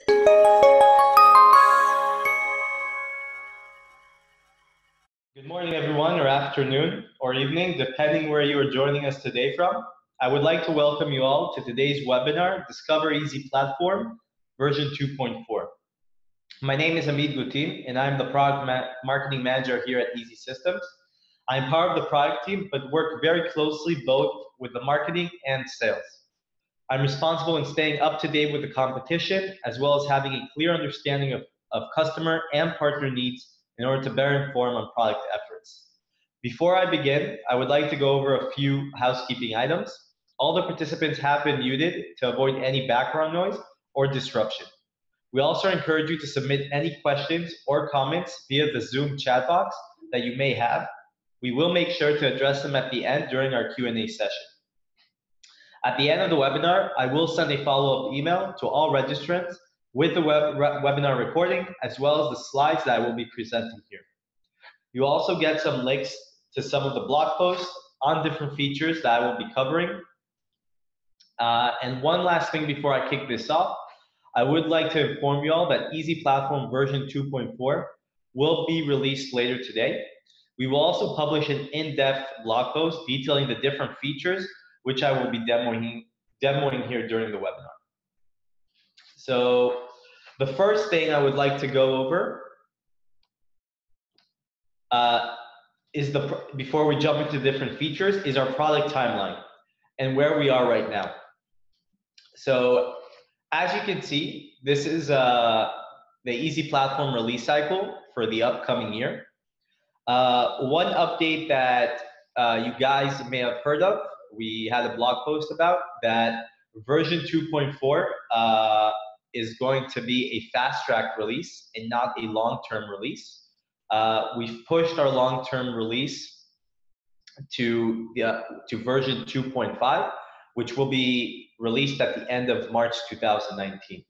Good morning, everyone, or afternoon, or evening, depending where you are joining us today from. I would like to welcome you all to today's webinar, Discover Easy Platform, version 2.4. My name is Hamid Goutim, and I'm the product marketing manager here at Easy Systems. I'm part of the product team, but work very closely both with the marketing and sales. I'm responsible in staying up to date with the competition, as well as having a clear understanding of customer and partner needs in order to better inform on product efforts. Before I begin, I would like to go over a few housekeeping items. All the participants have been muted to avoid any background noise or disruption. We also encourage you to submit any questions or comments via the Zoom chat box that you may have. We will make sure to address them at the end during our Q&A session. At the end of the webinar, I will send a follow-up email to all registrants with the webinar recording, as well as the slides that I will be presenting here. You also get some links to some of the blog posts on different features that I will be covering. And one last thing before I kick this off, I would like to inform you all that Easy Platform version 2.4 will be released later today. We will also publish an in-depth blog post detailing the different features, which I will be demoing here during the webinar. So the first thing I would like to go over before we jump into different features, is our product timeline and where we are right now. So as you can see, this is the Easy Platform release cycle for the upcoming year. One update that you guys may have heard of, we had a blog post about that version 2.4 is going to be a fast-track release and not a long-term release. We've pushed our long-term release to version 2.5, which will be released at the end of March 2019.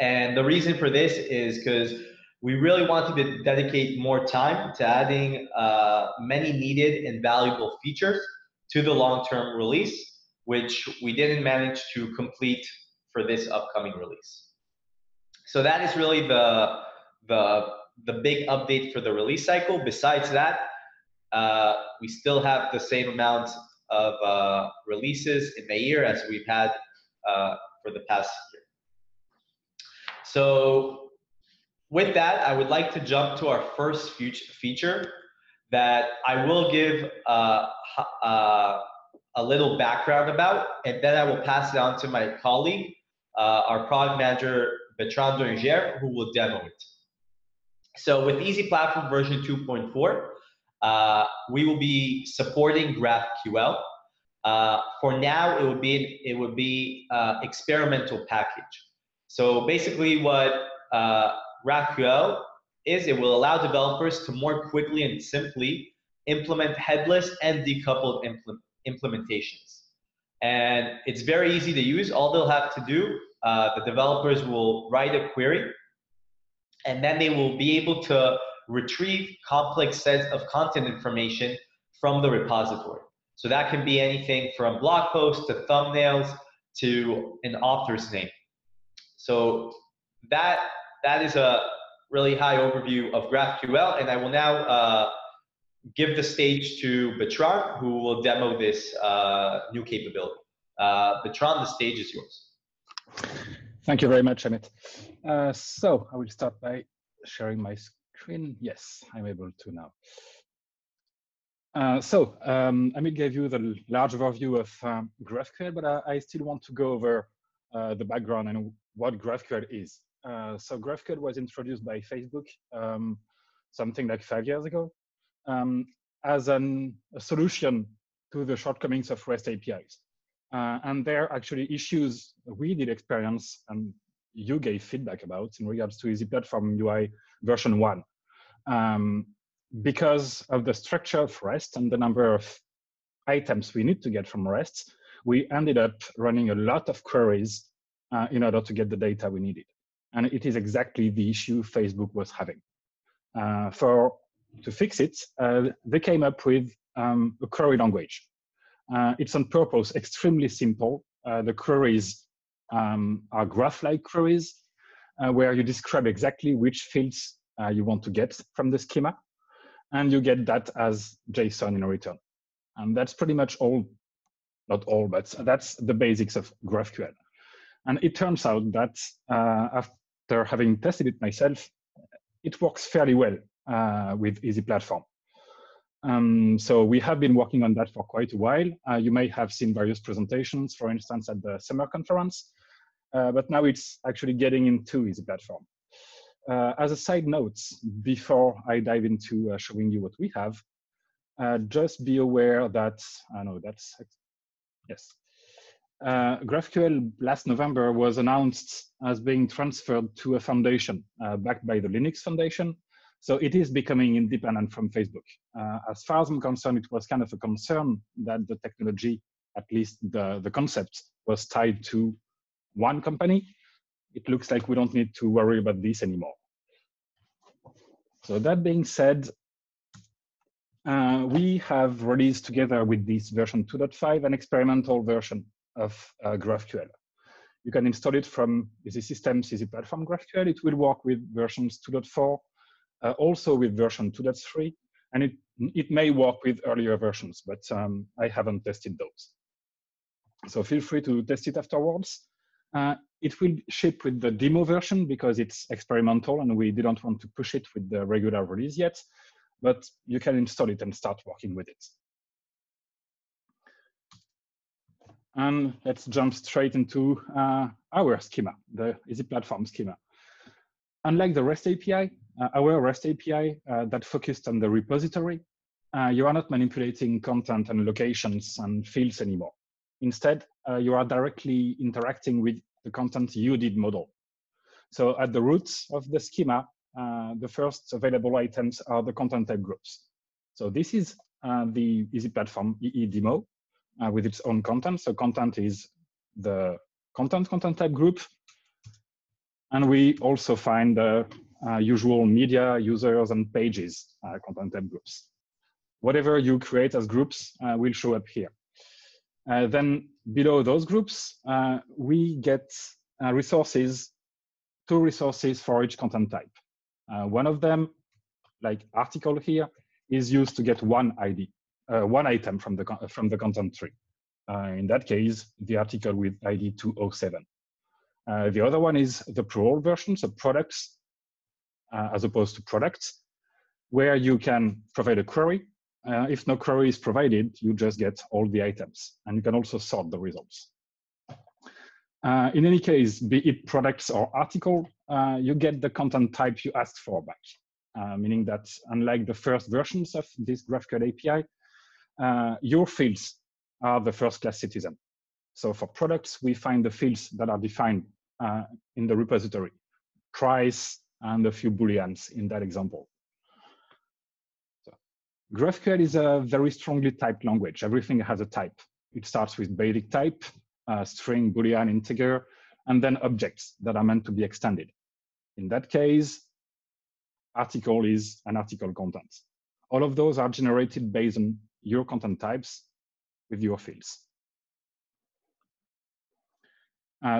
And the reason for this is because we really wanted to dedicate more time to adding many needed and valuable features to the long-term release, which we didn't manage to complete for this upcoming release. So that is really the big update for the release cycle. Besides that, we still have the same amount of releases in the year as we've had for the past year. So with that, I would like to jump to our first feature that I will give a little background about, and then I will pass it on to my colleague, our product manager, Bertrand Doringer, who will demo it. So with Easy Platform version 2.4, we will be supporting GraphQL. For now, it would be experimental package. So basically what GraphQL is, it will allow developers to more quickly and simply implement headless and decoupled implementations. And it's very easy to use. All they'll have to do, the developers will write a query, and then they will be able to retrieve complex sets of content information from the repository. So that can be anything from blog posts to thumbnails to an author's name. So that is a really high overview of GraphQL, and I will now give the stage to Bertrand, who will demo this new capability. Bertrand, the stage is yours. Thank you very much, Amit. So I will start by sharing my screen. Yes, I'm able to now. Amit gave you the large overview of GraphQL, but I still want to go over the background and what GraphQL is. So GraphQL was introduced by Facebook something like 5 years ago as a solution to the shortcomings of REST APIs. And there are actually issues we did experience and you gave feedback about in regards to Easy Platform UI version 1. Because of the structure of REST and the number of items we need to get from REST, we ended up running a lot of queries in order to get the data we needed. And it is exactly the issue Facebook was having. To fix it, they came up with a query language. It's on purpose extremely simple. The queries are graph-like queries. where you describe exactly which fields you want to get from the schema, and you get that as JSON in return. And that's pretty much all, not all, but that's the basics of GraphQL. And it turns out that after having tested it myself, it works fairly well with Easy Platform. So we have been working on that for quite a while. You may have seen various presentations, for instance, at the summer conference, but now it's actually getting into Easy Platform. As a side note, before I dive into showing you what we have, just be aware that, yes. GraphQL last November was announced as being transferred to a foundation backed by the Linux Foundation. So it is becoming independent from Facebook. As far as I'm concerned, it was kind of a concern that the technology, at least the concept, was tied to one company. It looks like we don't need to worry about this anymore. So that being said, we have released together with this version 2.5 an experimental version of GraphQL. You can install it from Easy Systems, Easy Platform GraphQL. It will work with versions 2.4, also with version 2.3, and it may work with earlier versions, but I haven't tested those. So feel free to test it afterwards. It will ship with the demo version because it's experimental and we didn't want to push it with the regular release yet, but you can install it and start working with it. And let's jump straight into our schema, the Easy Platform schema. Unlike the REST API, our REST API that focused on the repository, you are not manipulating content and locations and fields anymore. Instead, you are directly interacting with the content UDID model. So at the roots of the schema, the first available items are the content type groups. So this is the Easy Platform EE demo with its own content. So content is the content type group. And we also find the usual media, users, and pages content type groups. Whatever you create as groups will show up here. Then below those groups, we get resources, 2 resources for each content type. One of them, like article here, is used to get one ID, one item from the content tree. In that case, the article with ID 207. The other one is the plural version, so products as opposed to products, where you can provide a query. If no query is provided, you just get all the items, and you can also sort the results. In any case, be it products or article, you get the content type you asked for back, meaning that unlike the first versions of this GraphQL API, your fields are the first-class citizen. So for products, we find the fields that are defined in the repository, price, and a few Booleans in that example. So, GraphQL is a very strongly typed language. Everything has a type. It starts with basic type, string, Boolean, integer, and then objects that are meant to be extended. In that case, article is an article content. All of those are generated based on your content types with your fields.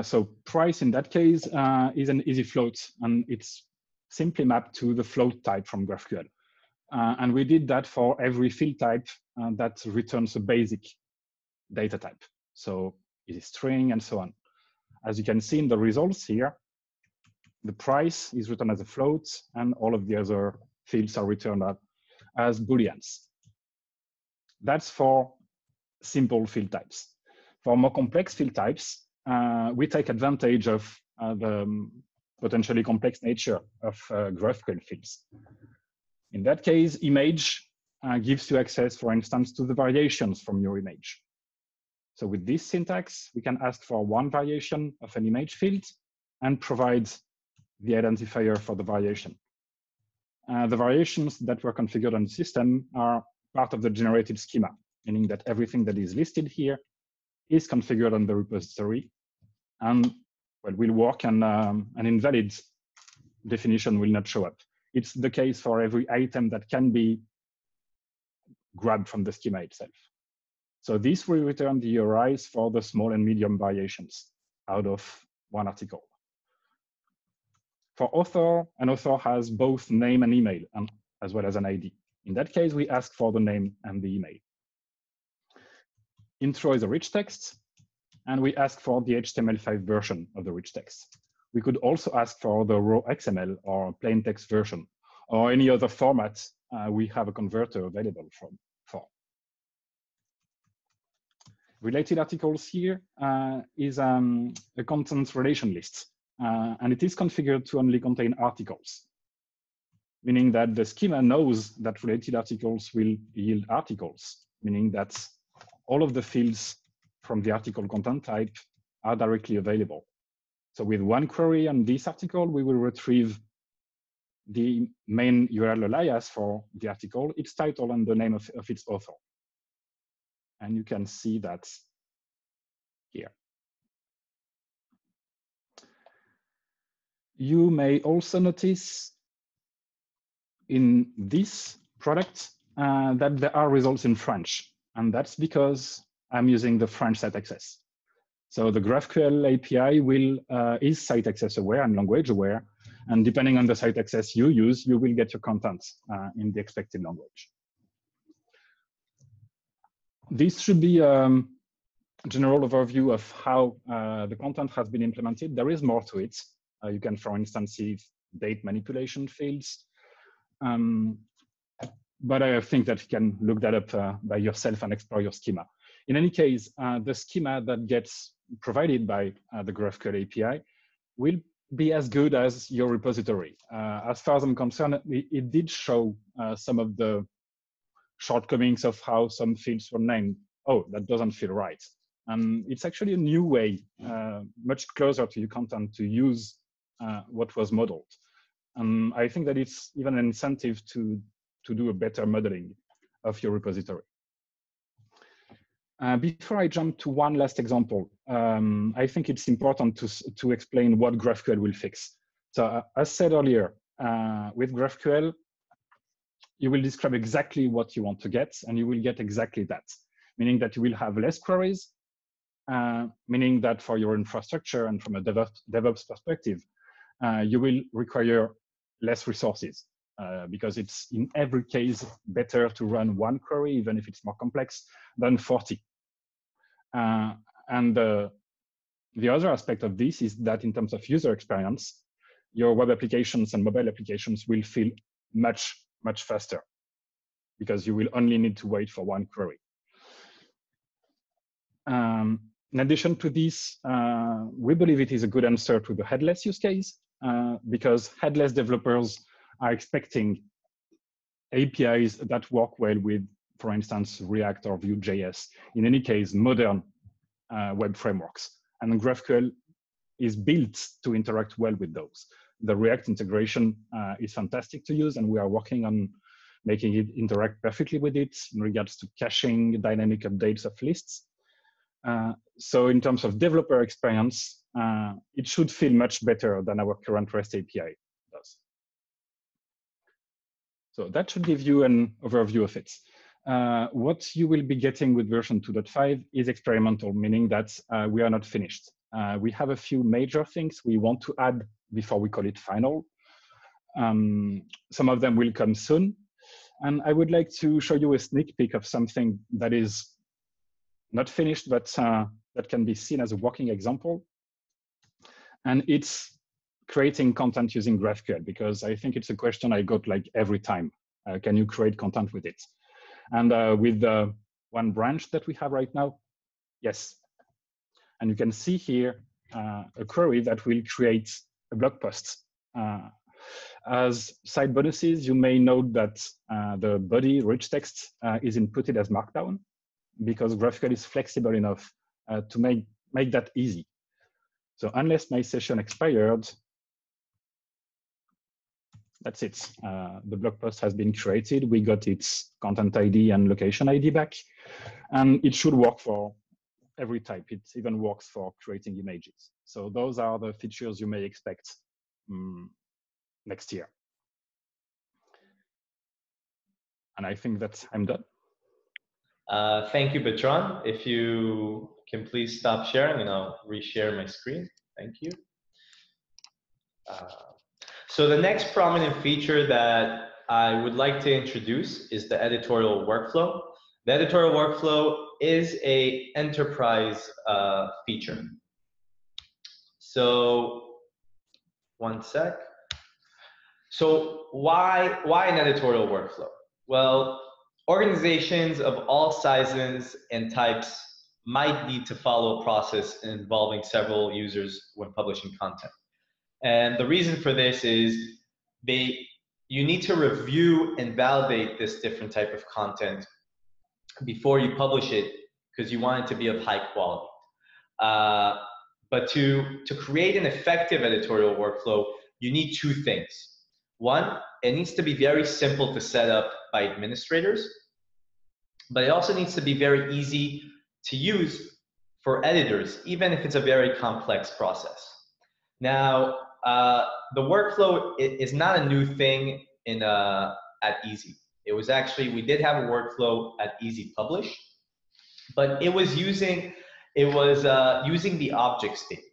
So price in that case is an easy float, and it's simply mapped to the float type from GraphQL. And we did that for every field type that returns a basic data type. So it is string and so on. As you can see in the results here, the price is written as a float, and all of the other fields are returned as Booleans. That's for simple field types. For more complex field types, we take advantage of the potentially complex nature of GraphQL fields. In that case, image gives you access, for instance, to the variations from your image. So with this syntax, we can ask for one variation of an image field and provide the identifier for the variation. The variations that were configured on the system are part of the generated schema, meaning that everything that is listed here is configured on the repository, and well, will work, and an invalid definition will not show up. It's the case for every item that can be grabbed from the schema itself. So this will return the URIs for the small and medium variations out of one article. For author, an author has both name and email, and as well as an ID. In that case, we ask for the name and the email. Intro is a rich text, and we ask for the HTML5 version of the rich text. We could also ask for the raw XML or plain text version, or any other format we have a converter available for. Related articles here is a content relation list, and it is configured to only contain articles, meaning that the schema knows that related articles will yield articles, meaning that all of the fields from the article content type are directly available. So with one query on this article, we will retrieve the main URL alias for the article, its title, and the name of its author. And you can see that here. You may also notice in this product that there are results in French. And that's because I'm using the French site access. So the GraphQL API is site access aware and language aware. And depending on the site access you use, you will get your content in the expected language. This should be a general overview of how the content has been implemented. There is more to it. You can, for instance, see date manipulation fields. But I think that you can look that up by yourself and explore your schema. In any case, the schema that gets provided by the GraphQL API will be as good as your repository. As far as I'm concerned, it did show some of the shortcomings of how some fields were named. Oh, that doesn't feel right. It's actually a new way, much closer to your content, to use what was modeled. I think that it's even an incentive to do a better modeling of your repository. Before I jump to one last example, I think it's important to explain what GraphQL will fix. So as said earlier, with GraphQL, you will describe exactly what you want to get, and you will get exactly that, meaning that you will have less queries, meaning that for your infrastructure and from a DevOps perspective, you will require less resources because it's in every case better to run one query, even if it's more complex, than 40. And the other aspect of this is that in terms of user experience, your web applications and mobile applications will feel much, much faster because you will only need to wait for one query. In addition to this, we believe it is a good answer to the headless use case because headless developers are expecting APIs that work well with, for instance, React or Vue.js, in any case, modern web frameworks. And GraphQL is built to interact well with those. The React integration is fantastic to use, and we are working on making it interact perfectly with it in regards to caching, dynamic updates of lists. So in terms of developer experience, it should feel much better than our current REST API does. So that should give you an overview of it. What you will be getting with version 2.5 is experimental, meaning that we are not finished. We have a few major things we want to add before we call it final. Some of them will come soon. And I would like to show you a sneak peek of something that is not finished, but that can be seen as a working example. And it's creating content using GraphQL, because I think it's a question I got like every time. Can you create content with it? And with the one branch that we have right now, yes. And you can see here a query that will create a blog post. As side bonuses, you may note that the body rich text is inputted as Markdown, because GraphQL is flexible enough to make that easy. So unless my session expired, that's it. The blog post has been created. We got its content ID and location ID back, and it should work for every type. It even works for creating images. So those are the features you may expect next year. And I think that I'm done. Thank you, Bertrand. If you can please stop sharing and I'll reshare my screen. Thank you. So the next prominent feature that I would like to introduce is the editorial workflow. The editorial workflow is a enterprise feature. So one sec. So why an editorial workflow? Well, organizations of all sizes and types might need to follow a process involving several users when publishing content. And the reason for this is you need to review and validate this different type of content before you publish it because you want it to be of high quality. But to create an effective editorial workflow, you need two things. One, it needs to be very simple to set up by administrators, but it also needs to be very easy to use for editors, even if it's a very complex process. Now, the workflow is not a new thing at Easy. It was actually, we did have a workflow at Easy Publish, but it was using the object state.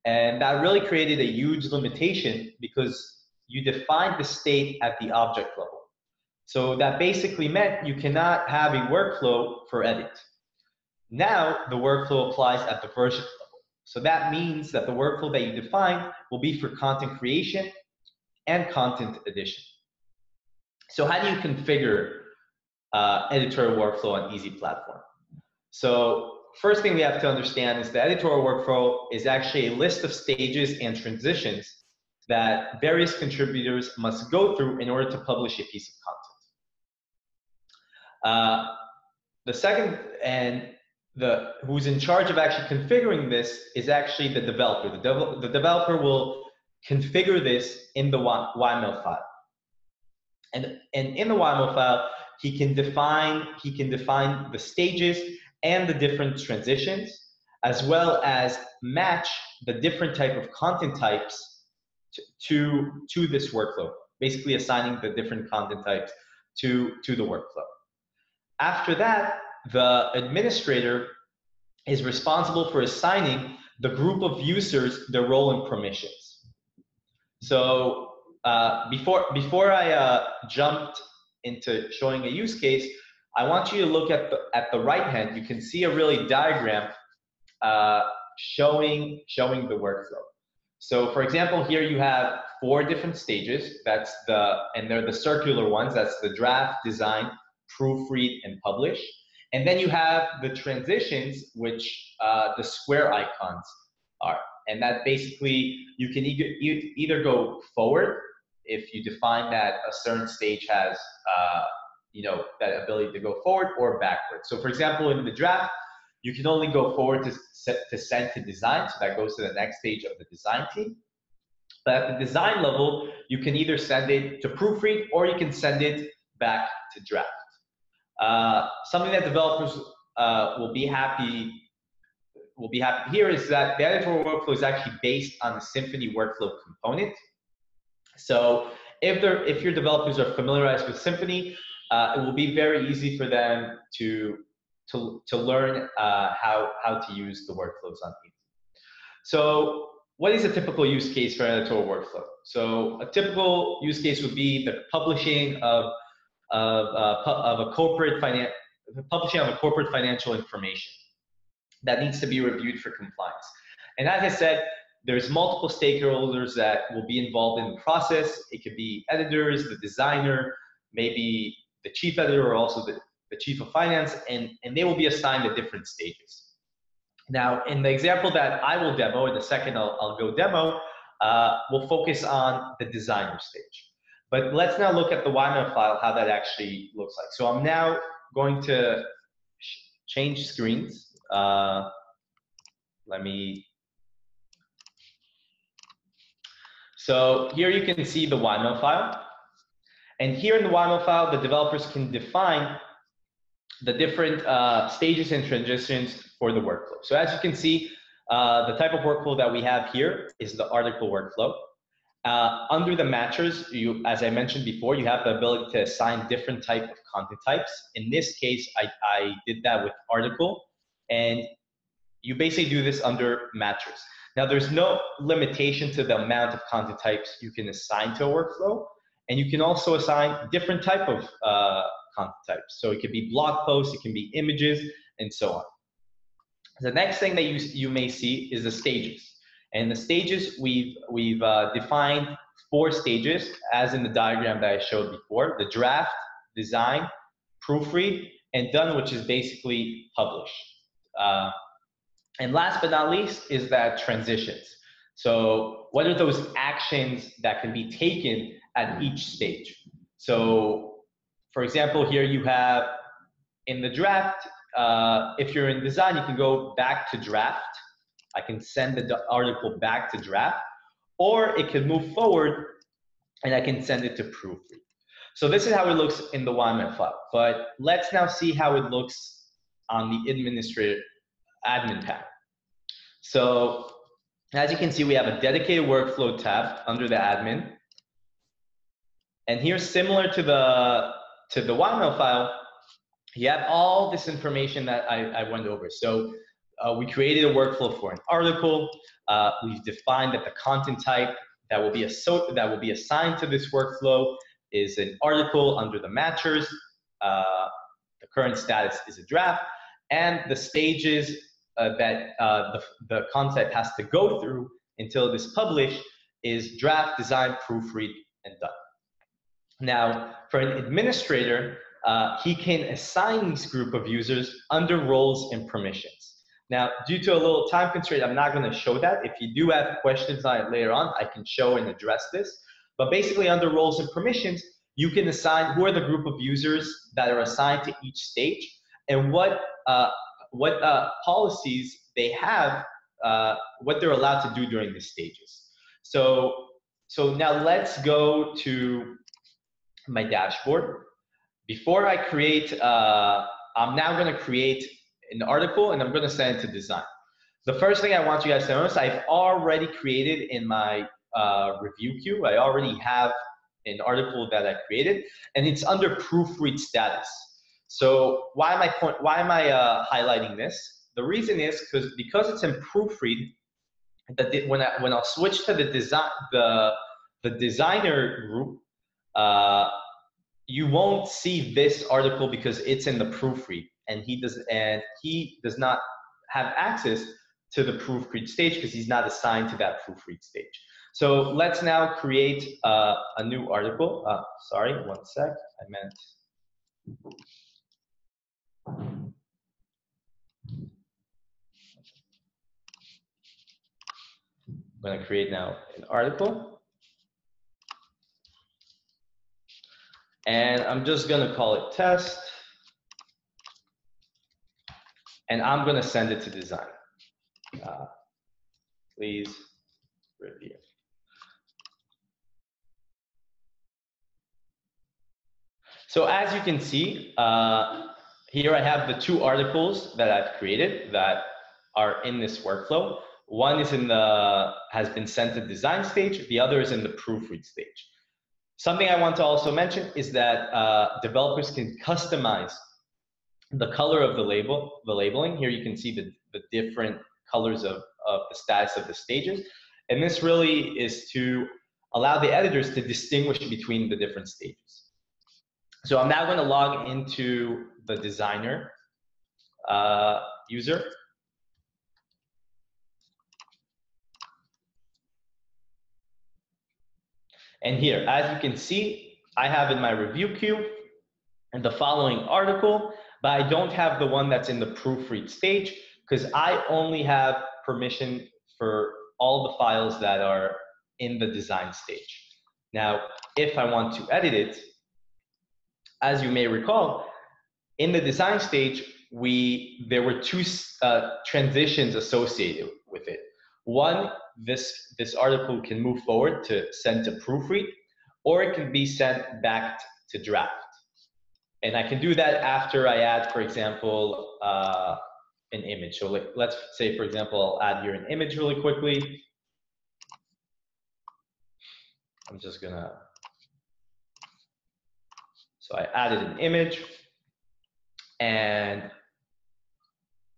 And that really created a huge limitation because you defined the state at the object level. So that basically meant you cannot have a workflow for edit. Now the workflow applies at the version level. So that means that the workflow that you define will be for content creation and content addition. So how do you configure editorial workflow on Easy Platform? So first thing we have to understand is the editorial workflow is actually a list of stages and transitions that various contributors must go through in order to publish a piece of content. The second, and who's in charge of actually configuring this is actually the developer. The developer will configure this in the YAML file. And in the YAML file, he can define the stages and the different transitions, as well as match the different type of content types to this workflow, basically assigning the different content types to the workflow. After that, the administrator is responsible for assigning the group of users their role and permissions. So before I jumped into showing a use case, I want you to look at the right hand. You can see a really diagram showing the workflow. So for example, here you have 4 different stages. And they're the circular ones. That's the draft, design, proofread, and publish. And then you have the transitions, which the square icons are. And that basically, you can either go forward if you define that a certain stage has that ability to go forward, or backward. So for example, in the draft, you can only go forward to send to design, so that goes to the next stage of the design team. But at the design level, you can either send it to proofread or you can send it back to draft. Something that developers will be happy to hear is that the editorial workflow is actually based on the Symfony workflow component. So if your developers are familiarized with Symfony, it will be very easy for them to learn how to use the workflows on Easy. So what is a typical use case for an editorial workflow? So a typical use case would be the publishing of a corporate financial information that needs to be reviewed for compliance. And as I said, there's multiple stakeholders that will be involved in the process. It could be editors, the designer, maybe the chief editor, or also the chief of finance, and they will be assigned at different stages. Now, in the example that I will demo, in the second I'll go demo, we'll focus on the designer stage. But let's now look at the YAML file, how that actually looks like. So I'm now going to change screens. So here you can see the YAML file. And here in the YAML file, the developers can define the different stages and transitions for the workflow. So as you can see, the type of workflow that we have here is the article workflow. Under the matchers, as I mentioned before, you have the ability to assign different type of content types. In this case, I did that with article, and you basically do this under matchers. Now, there's no limitation to the amount of content types you can assign to a workflow, and you can also assign different type of content types. So it could be blog posts, it can be images, and so on. The next thing that you may see is the stages. And the stages, we've defined 4 stages, as in the diagram that I showed before: the draft, design, proofread, and done, which is basically publish. And last but not least is that transitions. So what are those actions that can be taken at each stage? So for example, here you have in the draft, if you're in design, you can go back to draft. I can send the article back to draft, or it can move forward and I can send it to proofread. So this is how it looks in the YAML file, but let's now see how it looks on the administrator admin tab. So as you can see, we have a dedicated workflow tab under the admin. And here, similar to the YAML file, you have all this information that I went over. So we created a workflow for an article. We've defined that the content type that will be assigned to this workflow is an article under the matchers. The current status is a draft, and the stages that the content has to go through until it is published is draft, design, proofread, and done. Now, for an administrator, he can assign this group of users under roles and permissions. Now, due to a little time constraint, I'm not going to show that. If you do have questions on it later on, I can show and address this. But basically, under roles and permissions, you can assign who are the group of users that are assigned to each stage and what policies they have, what they're allowed to do during the stages. So now let's go to my dashboard. Before I create, I'm now going to create an article and I'm going to send it to design. The first thing I want you guys to notice, I've already created in my review queue. I already have an article that I created, and it's under proofread status. So why am I highlighting this? The reason is because it's in proofread. That when I'll switch to the designer group, you won't see this article because it's in the proofread, and he does not have access to the proofread stage because he's not assigned to that proofread stage. So let's now create a new article. Sorry, one sec. I meant. I'm going to create now an article. And I'm just going to call it test. And I'm going to send it to design. Please review. So as you can see, here I have the 2 articles that I've created that are in this workflow. One is has been sent to design stage. The other is in the proofread stage. Something I want to also mention is that developers can customize the color of the labeling. Here you can see the different colors of the status of the stages. And this really is to allow the editors to distinguish between the different stages. So I'm now going to log into the designer user. And here, as you can see, I have in my review queue and the following article, but I don't have the one that's in the proofread stage because I only have permission for all the files that are in the design stage. Now, if I want to edit it, as you may recall, in the design stage, there were 2 transitions associated with it. One, this article can move forward to send to proofread, or it can be sent back to draft. And I can do that after I add, for example, an image. So let's say, for example, I'll add here an image really quickly. I'm just gonna, so I added an image, and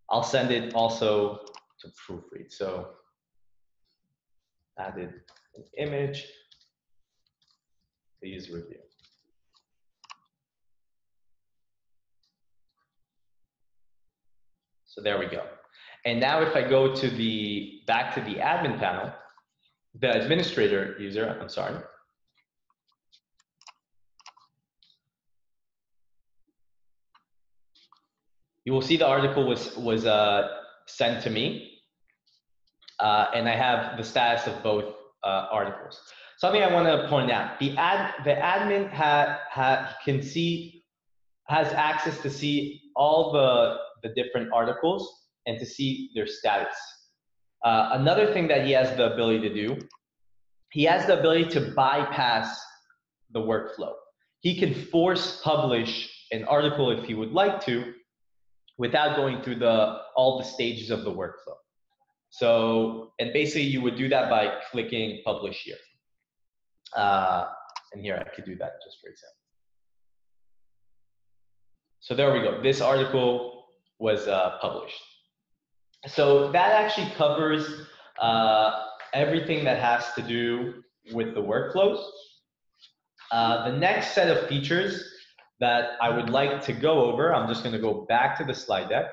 I'll send it also to proofread. So added an image, please review. So there we go. And now if I go to back to the admin panel, the administrator user, I'm sorry. You will see the article was sent to me, and I have the status of both articles. Something I want to point out: the admin has access to see all the different articles and to see their status. Another thing that he has the ability to do, he has the ability to bypass the workflow. He can force publish an article if he would like to, without going through all the stages of the workflow. So, and basically you would do that by clicking publish here. And here I could do that just for example. So there we go. This article was published. So that actually covers everything that has to do with the workflows. The next set of features that I would like to go over, I'm just going to go back to the slide deck.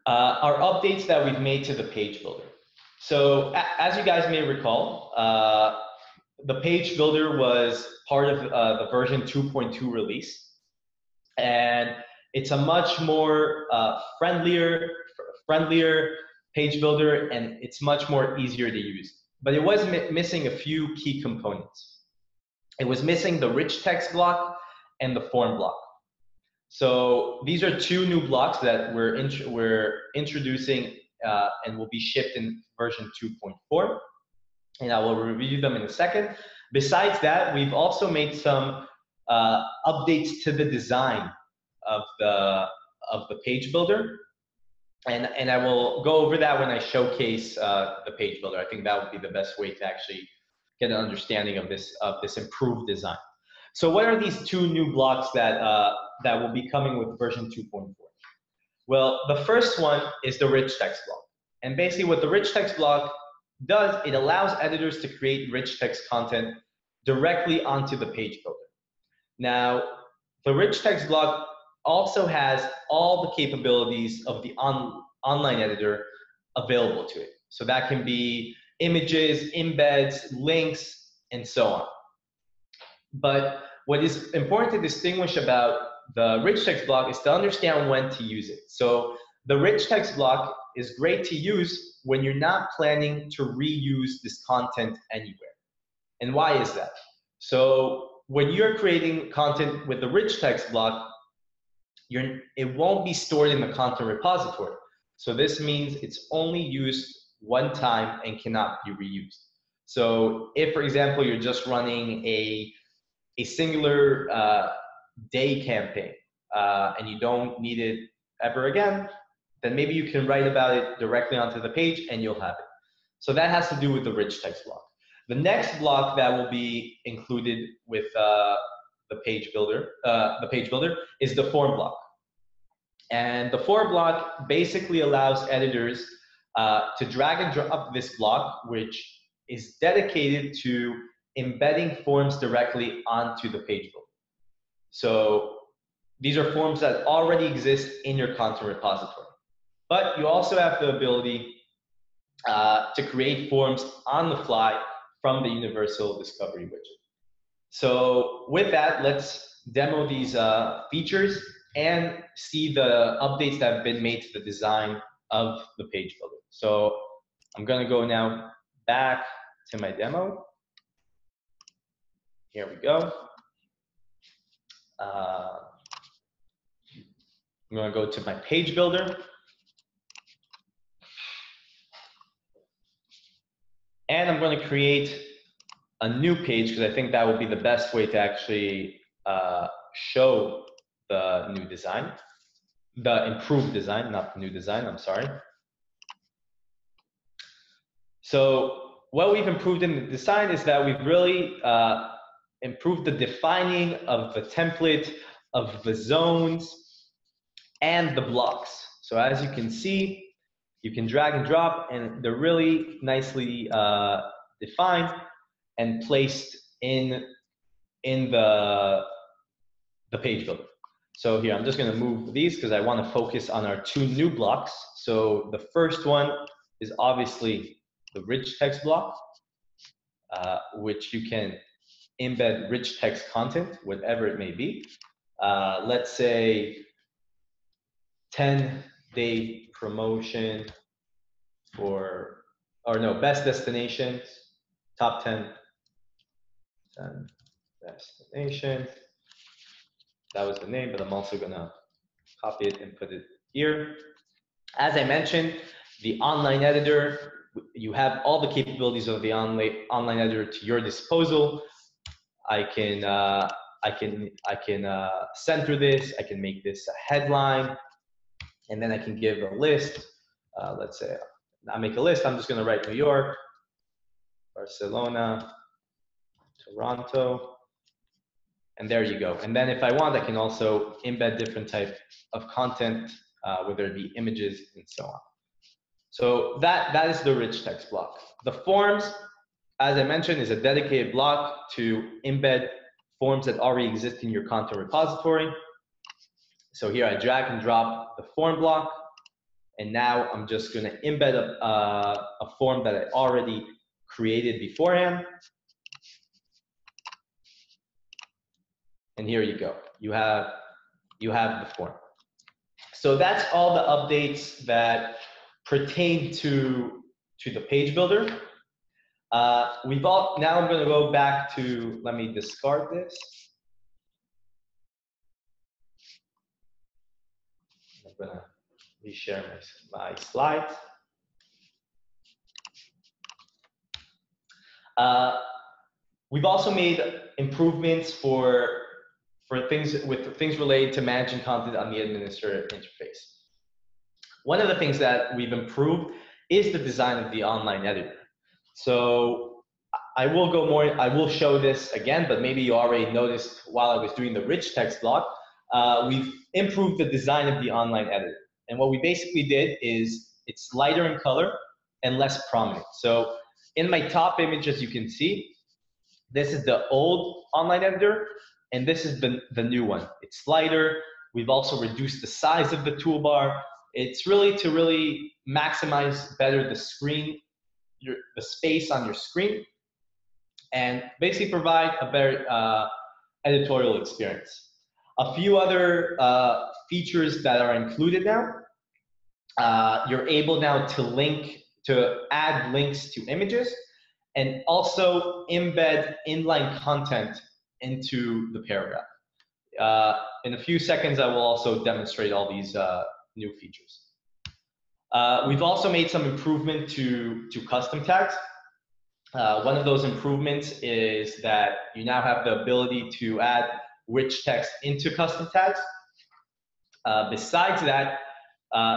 Are updates that we've made to the page builder. So as you guys may recall, the page builder was part of the version 2.2 release. And it's a much more friendlier page builder, and it's much more easier to use. But it was missing a few key components. It was missing the rich text block and the form block. So these are two new blocks that we're introducing and will be shipped in version 2.4. And I will review them in a second. Besides that, we've also made some updates to the design of the page builder. And I will go over that when I showcase the page builder. I think that would be the best way to actually get an understanding of this improved design. So what are these two new blocks that will be coming with version 2.4? Well, the first one is the rich text block. And basically what the rich text block does, it allows editors to create rich text content directly onto the page builder. Now, the rich text block also has all the capabilities of the online editor available to it. So that can be images, embeds, links, and so on. But what is important to distinguish about the rich text block is to understand when to use it. So the rich text block is great to use when you're not planning to reuse this content anywhere. And why is that? So when you're creating content with the rich text block, it won't be stored in the content repository. So this means it's only used one time and cannot be reused. So if, for example, you're just running a singular day campaign and you don't need it ever again, then maybe you can write about it directly onto the page and you'll have it. So that has to do with the rich text block. The next block that will be included with the page builder is the form block. And the form block basically allows editors to drag and drop this block, which is dedicated to embedding forms directly onto the page builder. So these are forms that already exist in your content repository. But you also have the ability to create forms on the fly from the Universal Discovery widget. So with that, let's demo these features and see the updates that have been made to the design of the page builder. So I'm going to go now back to my demo. Here we go. I'm going to go to my page builder. And I'm going to create a new page because I think that would be the best way to actually show the new design, the improved design, not the new design, I'm sorry. So what we've improved in the design is that we've really improved the defining of the template, of the zones, and the blocks. So as you can see, you can drag and drop, and they're really nicely defined and placed in the page builder. So here, I'm just going to move these because I want to focus on our two new blocks. So the first one is obviously the rich text block, which you can embed rich text content, whatever it may be. Let's say 10-day promotion for, or no, best destinations, top 10 destinations. That was the name, but I'm also gonna copy it and put it here. As I mentioned, the online editor, you have all the capabilities of the online editor to your disposal. I can center this. I can make this a headline, and then I can give a list. Let's say I make a list. I'm just going to write New York, Barcelona, Toronto, and there you go. And then if I want, I can also embed different type of content, whether it be images and so on. So that is the rich text block. The forms, as I mentioned, is a dedicated block to embed forms that already exist in your content repository. So here I drag and drop the form block, and now I'm just going to embed a form that I already created beforehand. And here you go. You have the form. So that's all the updates that pertain to the page builder. Now I'm going to go back to, let me discard this. I'm going to reshare my slides. We've also made improvements for things related to managing content on the administrator interface. One of the things that we've improved is the design of the online editor. So I will show this again, but maybe you already noticed while I was doing the rich text block, we've improved the design of the online editor. And what we basically did is it's lighter in color and less prominent. So in my top image, as you can see, this is the old online editor, and this is the new one. It's lighter. We've also reduced the size of the toolbar. It's really to maximize better the screen, the space on your screen, and basically provide a better editorial experience. A few other features that are included now. You're able now to add links to images and also embed inline content into the paragraph. In a few seconds, I will also demonstrate all these new features. We've also made some improvement to custom tags. One of those improvements is that you now have the ability to add rich text into custom tags. Besides that,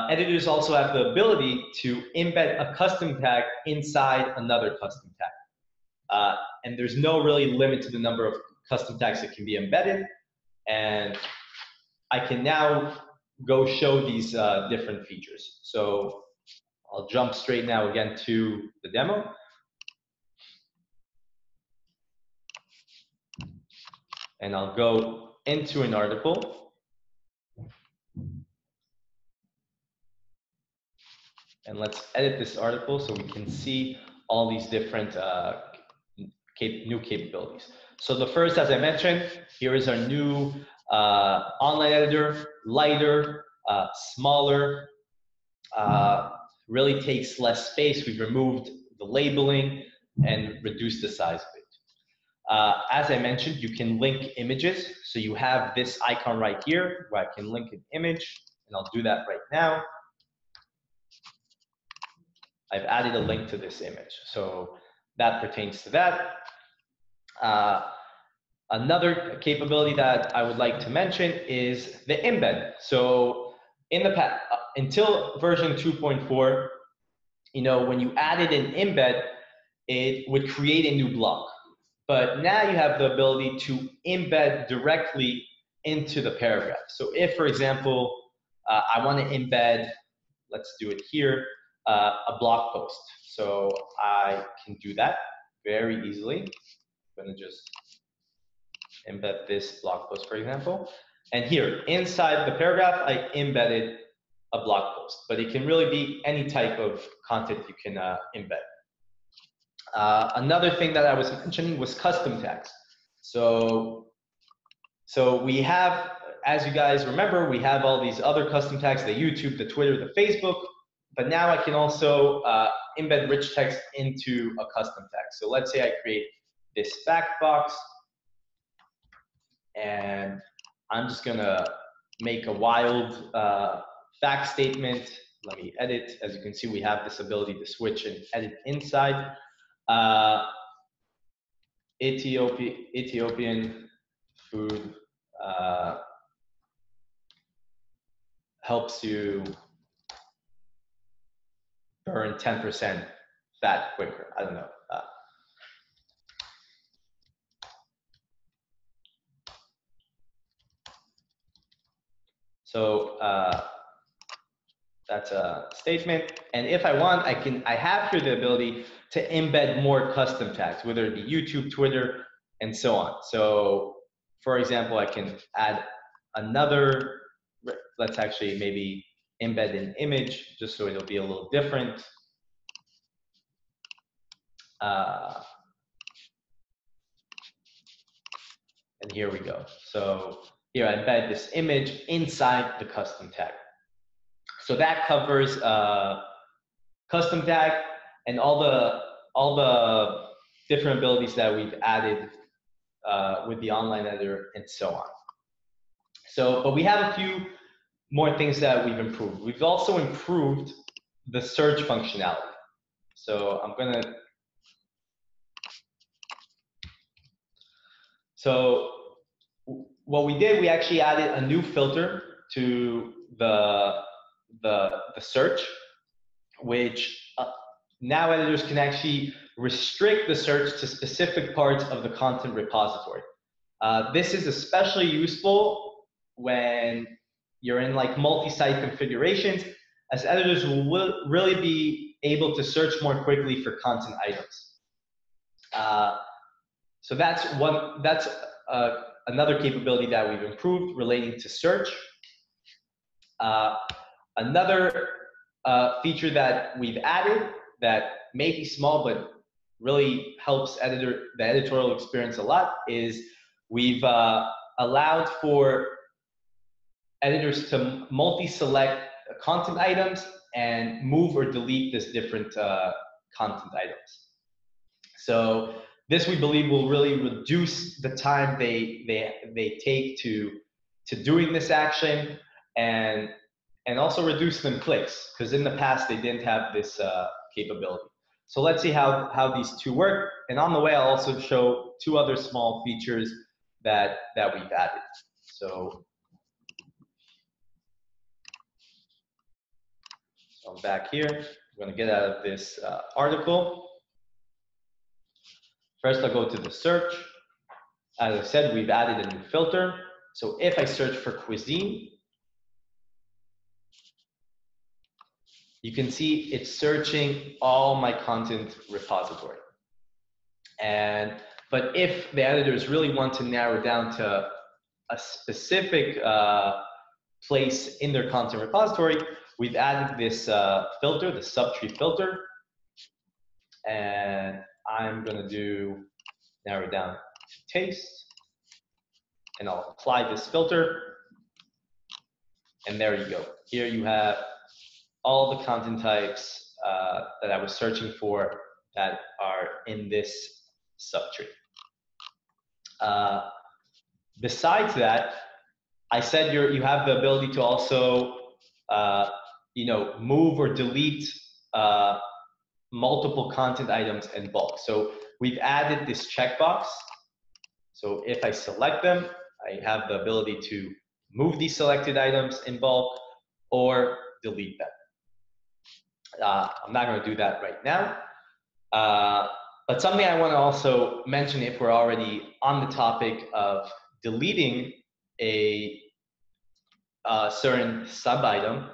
editors also have the ability to embed a custom tag inside another custom tag. And there's no really limit to the number of custom tags that can be embedded. And I can now go show these different features. So I'll jump straight now again to the demo. And I'll go into an article. And let's edit this article so we can see all these different new capabilities. So the first, as I mentioned, here is our new online editor, lighter, smaller, really takes less space. We've removed the labeling and reduced the size of it. As I mentioned, you can link images. So you have this icon right here where I can link an image, and I'll do that right now. I've added a link to this image. So that pertains to that. Another capability that I would like to mention is the embed. So in the past, until version 2.4, when you added an embed, it would create a new block. But now you have the ability to embed directly into the paragraph. So if, for example, I want to embed let's do it here, a blog post. So I can do that very easily. I'm going to just embed this blog post, for example. And here, inside the paragraph, I embedded a blog post, but it can really be any type of content you can embed. Another thing that I was mentioning was custom tags. So we have, as you guys remember, we have all these other custom tags, the YouTube, the Twitter, the Facebook, but now I can also embed rich text into a custom tag. So let's say I create this fact box, and I'm just gonna make a wild fact statement. Let me edit. As you can see, we have this ability to switch and edit inside. Ethiopian food helps you burn 10% fat quicker. I don't know. So that's a statement. And if I want, I have here the ability to embed more custom tags, whether it be YouTube, Twitter, and so on. So for example, I can add another, let's actually maybe embed an image just so it'll be a little different. And here we go. So here I embed this image inside the custom tag. So that covers custom tag and all the different abilities that we've added with the online editor and so on. So, but we have a few more things that we've improved. We've also improved the search functionality. So I'm gonna. So what we did, we actually added a new filter to the search, which now editors can actually restrict the search to specific parts of the content repository. This is especially useful when you're in like multi-site configurations, as editors will really be able to search more quickly for content items. So that's another capability that we've improved relating to search. Another feature that we've added that may be small but really helps the editorial experience a lot is we've allowed for editors to multi-select content items and move or delete this different content items. So this, we believe, will really reduce the time they take to doing this action, and also reduce them clicks, because in the past they didn't have this capability. So let's see how these two work. And on the way, I'll also show two other small features that we've added. So I'm back here. I'm going to get out of this article. First, I'll go to the search. As I said, we've added a new filter. So if I search for cuisine, you can see it's searching all my content repository. But if the editors really want to narrow down to a specific place in their content repository, we've added this filter, the subtree filter. And I'm going to narrow down to taste. And I'll apply this filter. And there you go. Here you have all the content types that I was searching for that are in this subtree. Besides that, I said you have the ability to also move or delete multiple content items in bulk. So we've added this checkbox. So if I select them, I have the ability to move these selected items in bulk or delete them. I'm not going to do that right now. But something I want to also mention, if we're already on the topic of deleting a certain sub item.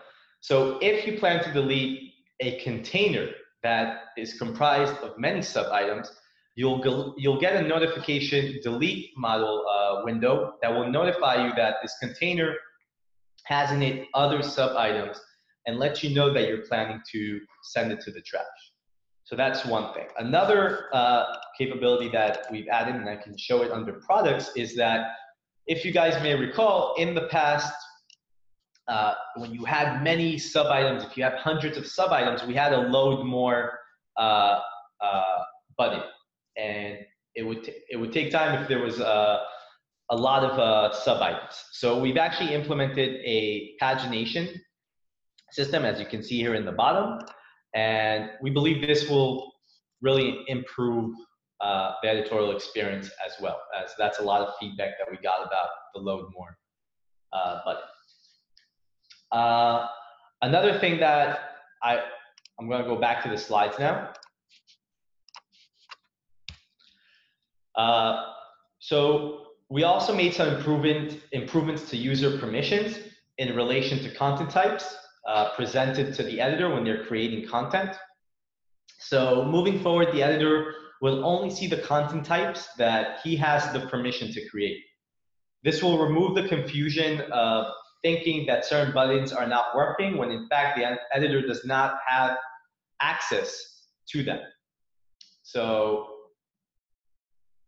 So if you plan to delete a container that is comprised of many sub-items, you'll get a notification delete model window that will notify you that this container has in it other sub-items and let you know that you're planning to send it to the trash. So that's one thing. Another capability that we've added, and I can show it under products, is that if you guys may recall, in the past, when you had many sub-items, if you have hundreds of sub-items, we had a load more button. And it would take time if there was a lot of sub-items. So we've actually implemented a pagination system, as you can see here in the bottom. And we believe this will really improve the editorial experience as well, as that's a lot of feedback that we got about the load more button. Another thing that I'm going to go back to the slides now. So we also made some improvements to user permissions in relation to content types presented to the editor when they're creating content. So moving forward, the editor will only see the content types that he has the permission to create. This will remove the confusion of thinking that certain buttons are not working when in fact the editor does not have access to them. So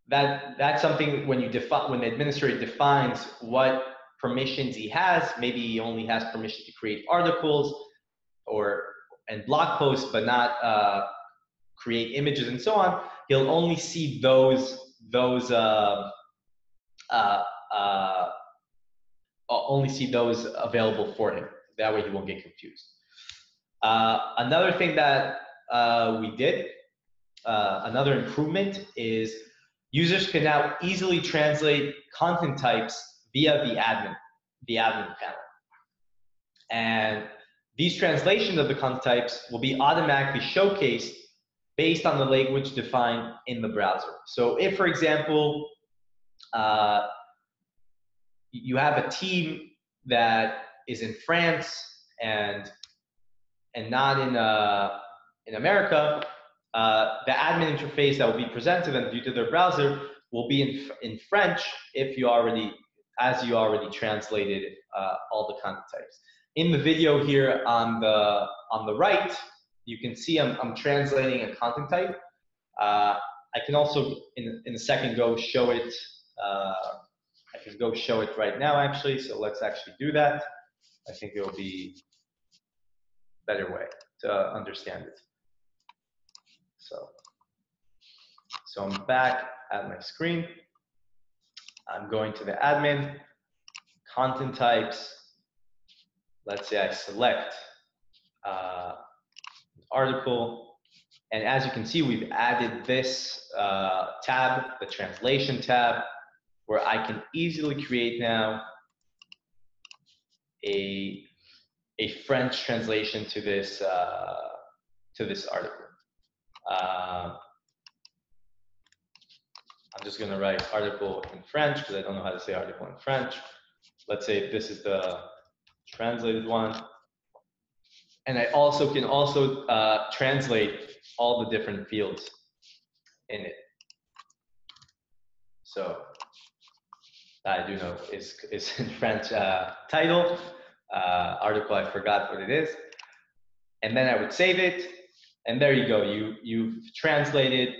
that's something when the administrator defines what permissions he has. Maybe he only has permission to create articles and blog posts, but not create images and so on. He'll only see those available for him. That way he won't get confused. Another thing that we did, another improvement, is users can now easily translate content types via the admin panel. And these translations of the content types will be automatically showcased based on the language defined in the browser. So if, for example, you have a team that is in France and not in America, the admin interface that will be presented to them due to their browser will be in French as you already translated all the content types. In the video here on the right, you can see I'm translating a content type. I can also in a second go show it. I can go show it right now actually. So let's actually do that. I think it will be a better way to understand it. So I'm back at my screen. I'm going to the admin, content types. Let's say I select article. And as you can see, we've added this tab, the translation tab, where I can easily create now a French translation to this article. I'm just going to write article in French because I don't know how to say article in French. Let's say this is the translated one. And I also can translate all the different fields in it. So I do know is in French title, article, I forgot what it is. And then I would save it. And there you go. You've translated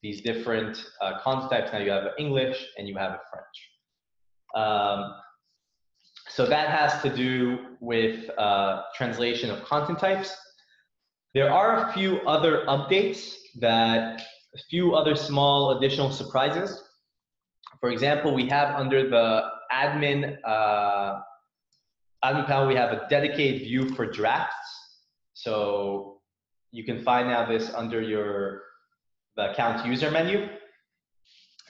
these different content types. Now you have English and you have French. So that has to do with translation of content types. There are a few other updates a few other small additional surprises. For example, we have under the admin panel, we have a dedicated view for drafts. So you can find now this under the account user menu.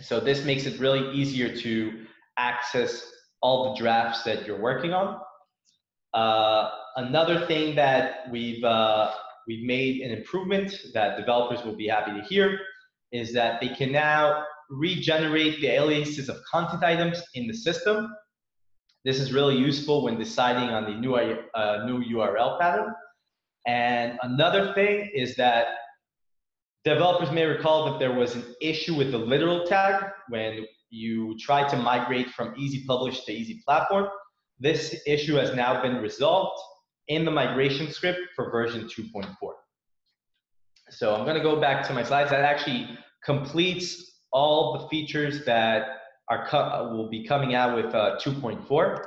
So this makes it really easier to access all the drafts that you're working on. Another thing that we've made an improvement that developers will be happy to hear is that they can now regenerate the aliases of content items in the system. This is really useful when deciding on the new URL pattern. And another thing is that developers may recall that there was an issue with the literal tag when you tried to migrate from Easy Publish to Easy Platform. This issue has now been resolved in the migration script for version 2.4. So I'm going to go back to my slides. That actually completes all the features that will be coming out with 2.4.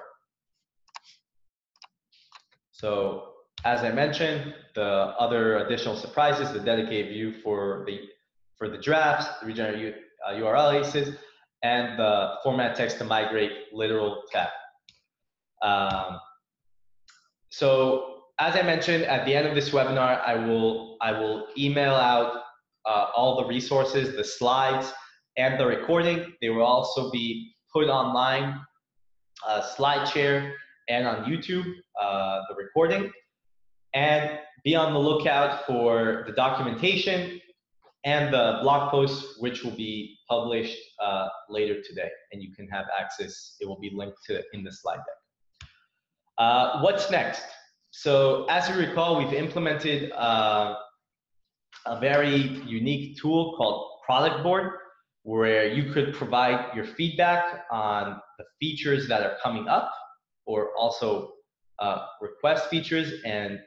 So as I mentioned, the other additional surprises, the dedicated view for the drafts, the regenerate URL aliases, and the format text to migrate literal tab. So as I mentioned, at the end of this webinar, I will email out all the resources, the slides, and the recording. They will also be put online, SlideShare, and on YouTube, the recording. And be on the lookout for the documentation and the blog post, which will be published later today. And you can have access. It will be linked to in the slide deck. What's next? So as you recall, we've implemented a very unique tool called Product Board, where you could provide your feedback on the features that are coming up, or also request features, and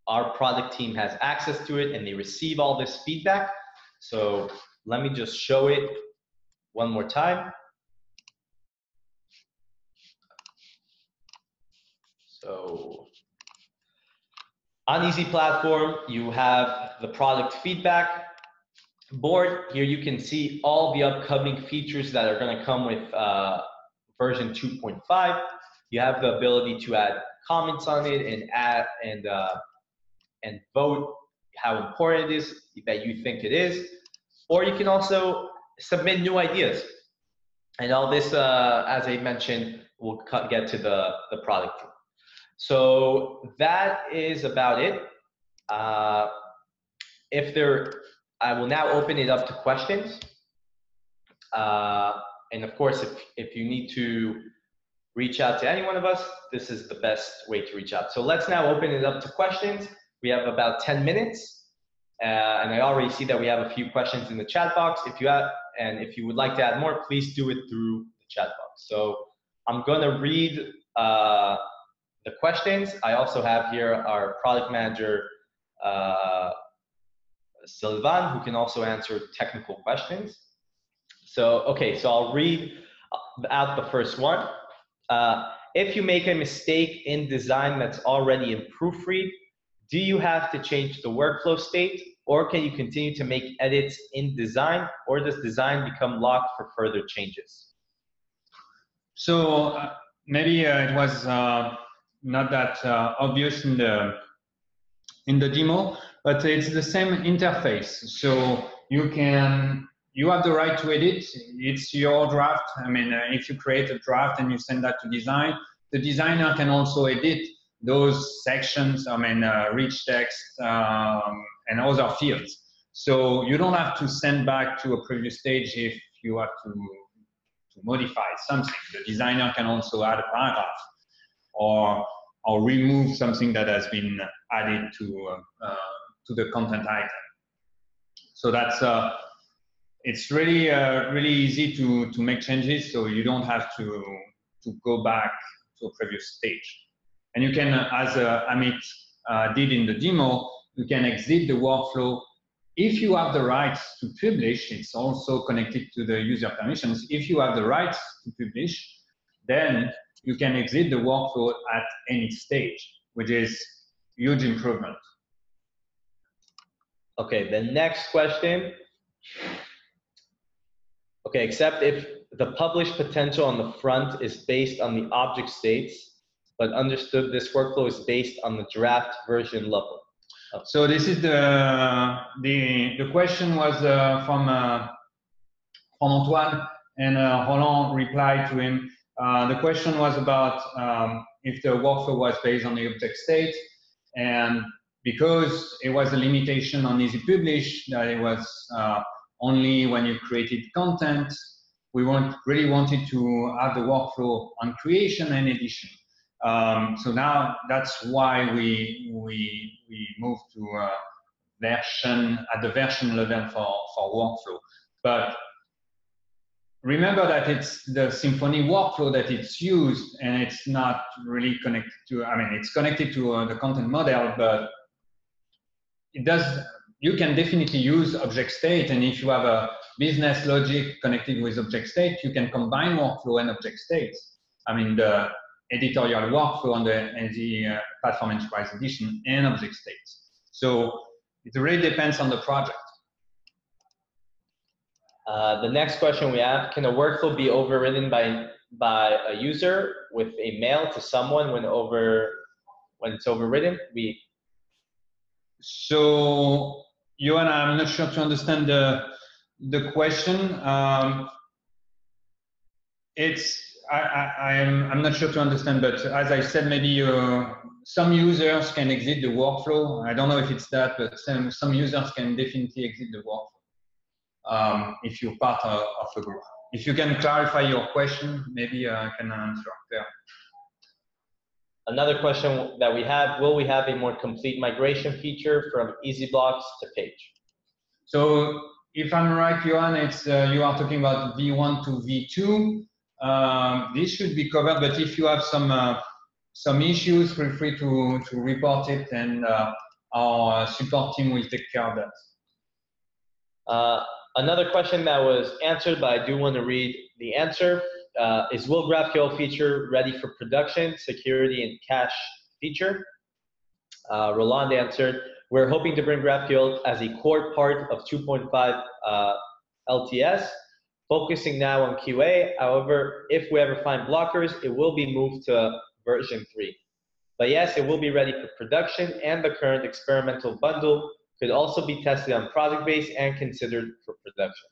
our product team has access to it and they receive all this feedback. So let me just show it one more time. So on Easy Platform, you have the product feedback board. Here you can see all the upcoming features that are going to come with version 2.5. You have the ability to add comments on it and add and vote how important it is that you think it is. Or you can also submit new ideas. And all this, as I mentioned, we'll get to the product team. So that is about it. I will now open it up to questions. And of course, if you need to reach out to any one of us, this is the best way to reach out. So let's now open it up to questions. We have about 10 minutes. And I already see that we have a few questions in the chat box. If you would like to add more, please do it through the chat box. So I'm going to read the questions. I also have here our product manager, Sylvain, who can also answer technical questions. So, okay, so I'll read out the first one. If you make a mistake in design that's already in proofread, do you have to change the workflow state, or can you continue to make edits in design, or does design become locked for further changes? So maybe it was not that obvious in the demo, but it's the same interface. So you have the right to edit. It's your draft. I mean, if you create a draft and you send that to design, the designer can also edit those sections, I mean, rich text and other fields. So you don't have to send back to a previous stage if you have to modify something. The designer can also add a paragraph or remove something that has been added to the content item. So that's it's really really easy to make changes, so you don't have to go back to a previous stage. And you can, as Amit did in the demo, you can exit the workflow. If you have the rights to publish, it's also connected to the user permissions. If you have the rights to publish, then you can exit the workflow at any stage, which is huge improvement. Okay, the next question. Okay, except if the publish potential on the front is based on the object states, but understood this workflow is based on the draft version level. Oh. So this is the question was from Antoine, and Roland replied to him. The question was about if the workflow was based on the object state, and because it was a limitation on Easy Publish that it was only when you created content really wanted to have the workflow on creation and edition. So now that's why we moved to version at the version level for workflow. But remember that it's the Symfony workflow that it's used, and it's not really connected to, I mean, it's connected to the content model, but it does, you can definitely use object state, and if you have a business logic connected with object state, you can combine workflow and object states. I mean, the editorial workflow on the Platform Enterprise Edition and object states. So it really depends on the project. The next question we have, can a workflow be overridden by a user with a mail to someone when it's overridden? So, Johan, I'm not sure to understand the question. I'm not sure to understand, but as I said, maybe some users can exit the workflow. I don't know if it's that, but some users can definitely exit the workflow. If you're part of a group. If you can clarify your question, maybe I can answer there. Another question that we have, will we have a more complete migration feature from easy blocks to page? So if I'm right, Johan, it's you are talking about V1 to V2. This should be covered, but if you have some issues, feel free to report it, and our support team will take care of that. Another question that was answered, but I do want to read the answer, is will GraphQL feature ready for production, security, and cache feature? Roland answered, we're hoping to bring GraphQL as a core part of 2.5 LTS, focusing now on QA. However, if we ever find blockers, it will be moved to version 3. But yes, it will be ready for production, and the current experimental bundle could also be tested on project base and considered for production.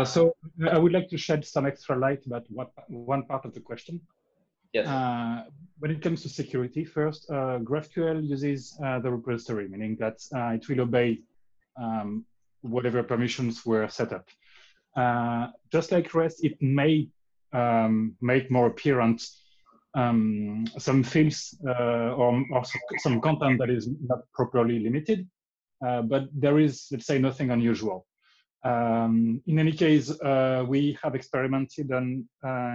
So I would like to shed some extra light about one part of the question. Yes. When it comes to security, first, GraphQL uses the repository, meaning that it will obey whatever permissions were set up. Just like REST, it may make more apparent some fields or some content that is not properly limited, but there is, let's say, nothing unusual. In any case, we have experimented on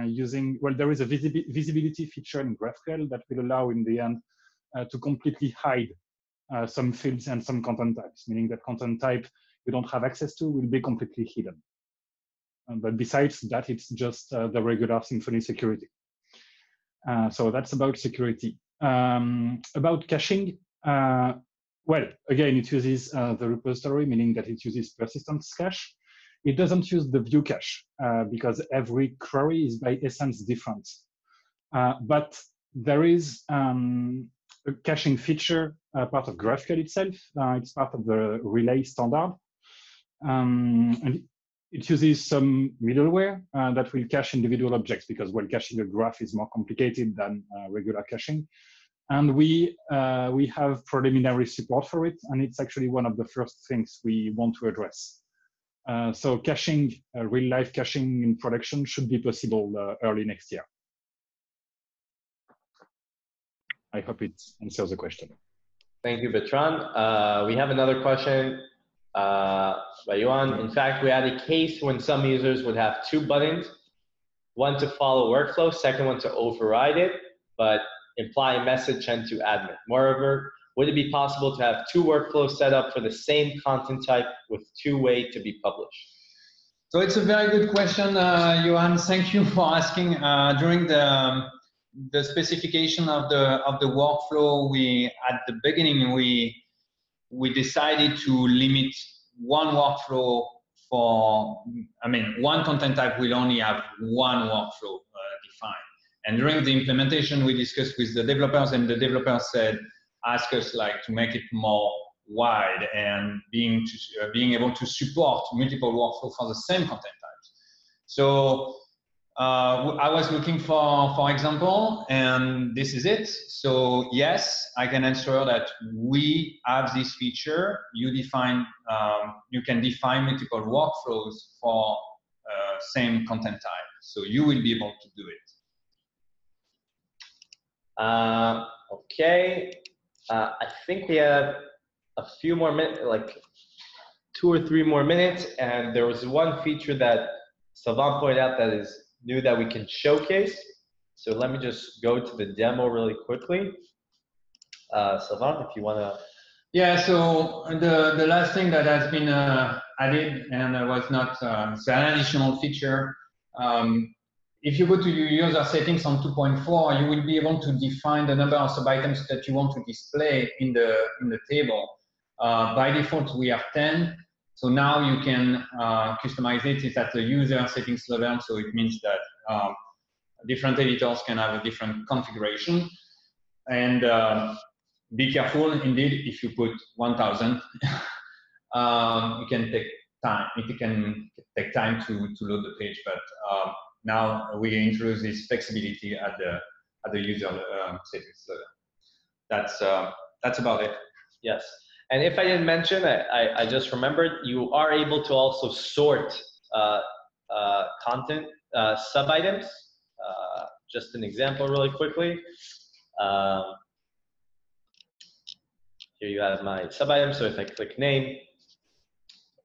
using, well, there is a visibility feature in GraphQL that will allow in the end to completely hide some fields and some content types, meaning that content type you don't have access to will be completely hidden. But besides that, it's just the regular Symfony security. So that's about security. About caching, well, again, it uses the repository, meaning that it uses persistence cache. It doesn't use the view cache because every query is by essence different. But there is a caching feature part of GraphQL itself. It's part of the relay standard. And it uses some middleware that will cache individual objects because, well, caching a graph is more complicated than regular caching. And we have preliminary support for it, and it's actually one of the first things we want to address. So caching, real-life caching in production should be possible early next year. I hope it answers the question. Thank you, Bertrand. We have another question by Johan. In fact, we had a case when some users would have 2 buttons, one to follow workflow, second one to override it, but imply a message sent to admin. Moreover, would it be possible to have 2 workflows set up for the same content type with 2 ways to be published? So it's a very good question, Johan. Thank you for asking. During the specification of the workflow, at the beginning we decided to limit one workflow for, I mean, one content type will only have one workflow defined. And during the implementation, we discussed with the developers, and the developers ask us like to make it more wide and being able to support multiple workflows for the same content types. So I was looking for example, and this is it. So yes, I can answer that we have this feature. You can define multiple workflows for same content type. So you will be able to do it. Okay. I think we have a few more minutes, like 2 or 3 more minutes, and there was one feature that Sylvain pointed out that is new that we can showcase. So let me just go to the demo really quickly. Sylvain, if you want to. Yeah, so the last thing that has been added and was not, it's an additional feature. If you go to your user settings on 2.4, you will be able to define the number of sub-items that you want to display in the table. By default, we have 10. So now you can customize it. It's at the user settings level. So it means that different editors can have a different configuration. And be careful, indeed, if you put 1,000, it can take time. It can take time to load the page, but now we introduce this flexibility at the user settings level. That's about it. Yes, and if I didn't mention, I just remembered, you are able to also sort content sub-items. Just an example really quickly. Here you have my sub-item. So if I click name,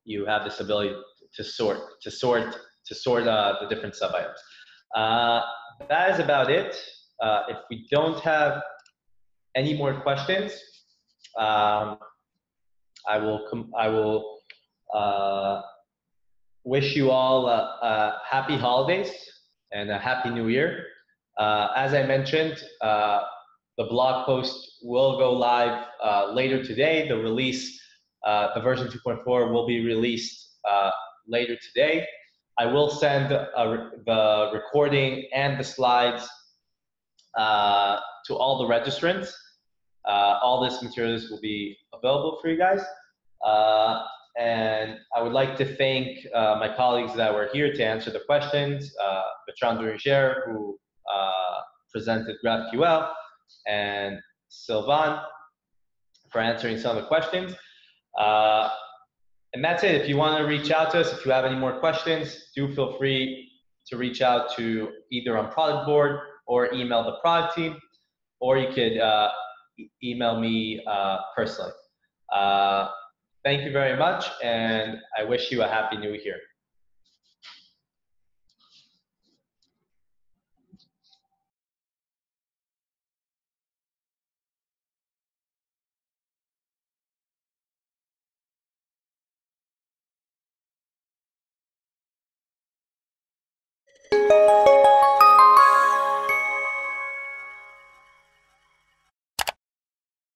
you have this ability to sort the different sub-items. That is about it. If we don't have any more questions, I will wish you all happy holidays and a happy new year. As I mentioned, the blog post will go live later today. The release, the version 2.4 will be released later today. I will send the recording and the slides to all the registrants. All this materials will be available for you guys. And I would like to thank my colleagues that were here to answer the questions, Bertrand Duriger, who presented GraphQL, and Sylvain for answering some of the questions. And that's it. If you want to reach out to us, if you have any more questions, do feel free to reach out to either on product board or email the product team, or you could email me personally. Thank you very much, and I wish you a happy new year.